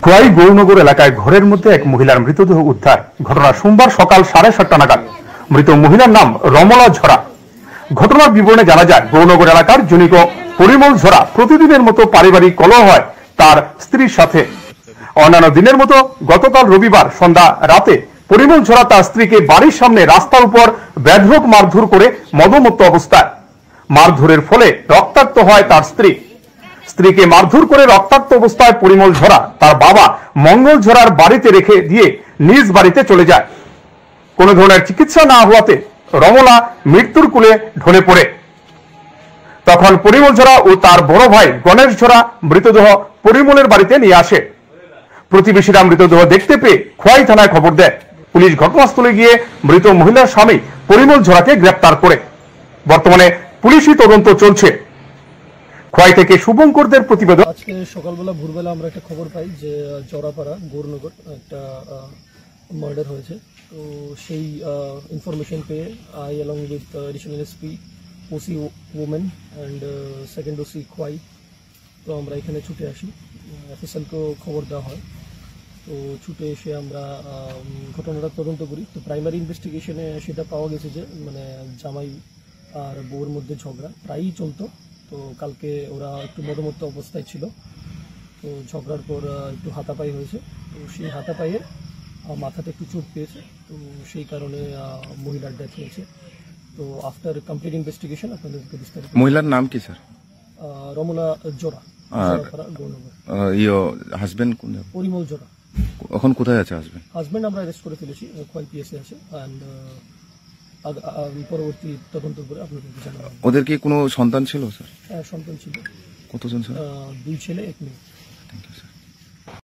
খোয়াই গৌরনগর এলাকায় ঘরের মধ্যে এক মহিলার মৃতদেহ উদ্ধার। ঘটনা সোমবার সকাল 7:30 নাগাদ। মৃত মহিলার নাম রমলা ঝরা। ঘটনার বিবরণে জানা যায়, গৌরনগর এলাকার জনৈক পরিমল ঝরা প্রতিদিনের মতো পারিবারিক কলহ হয় তার স্ত্রীর সাথে। অন্যান্য দিনের মতো গতকাল রবিবার সন্ধ্যা রাতে পরিমল ঝরা তার স্ত্রীকে বাড়ির সামনে রাস্তার উপর বেধড়ক মারধর করে মদমত্ত অবস্থায়। মারধরের ফলে রক্তাক্ত হয় তার স্ত্রী। স্ত্রীকে মারধর করে রক্তাক্ত অবস্থায় পরিমল ঝরা তার বাবা মঙ্গল ঝরার বাড়িতে রেখে দিয়ে নিজ বাড়িতে চলে যায়। কোন ধরনের চিকিৎসা না হওয়াতে রমলা মৃত্যুর কোলে ঢলে পড়ে। তখন পরিমল ঝরা ও তার বড় ভাই গণেশ ঝরা মৃতদেহ পরিমলের বাড়িতে নিয়ে আসে। প্রতিবেশীরা মৃতদেহ দেখতে পেয়ে খোয়াই থানায় খবর দেয়। পুলিশ ঘটনাস্থলে গিয়ে মৃত মহিলার স্বামী পরিমল ঝরাকে গ্রেপ্তার করে। বর্তমানে পুলিশি তদন্ত চলছে। খোয়াই থেকে শুভঙ্করদের প্রতিবেদন। আজকে সকালবেলা ভোরবেলা আমরা একটা খবর পাই যে জরাপাড়া গৌরনগর একটা মার্ডার হয়েছে। তো সেই ইনফরমেশন পেয়ে I along with additional SP, OC women and second OC Khowai, তো আমরা এখানে ছুটে আসি। এফএসএলকেও খবর দেওয়া হয়। তো ছুটে এসে আমরা ঘটনাটা তদন্ত করি। তো প্রাইমারি ইনভেস্টিগেশনে সেটা পাওয়া গেছে যে মানে জামাই আর বউর মধ্যে ঝগড়া প্রায়ই চলতো। তো কালকে ওরা একটু মদমত্ত অবস্থায় ছিল। তো ঝগড়ার পর একটু হাতাপাই হয়েছে। তো সেই হাতাপাইয়ে মাথাতে একটু চোট পেয়েছে। তো সেই কারণে মহিলার ডেথ হয়েছে। তো আফটার কমপ্লিট ইনভেস্টিগেশন আপনাদেরকে বিস্তারিত। মহিলার নাম কি স্যার? রমনা জোড়া, গৌরনগর। হাজবেন্ড কোন? পরিমল জোড়া। এখন কোথায় আছে হাজবেন্ড আমরা অ্যারেস্ট করে ফেলেছি, খোয়াই পিএসএ আছে। অ্যান্ড পরবর্তী তদন্ত করে আপনাদেরকে জানাবো। ওদের কি কোনো সন্তান ছিল স্যার? হ্যাঁ, সন্তান ছিল। কতজন স্যার? 2 ছেলে 1 মেয়ে।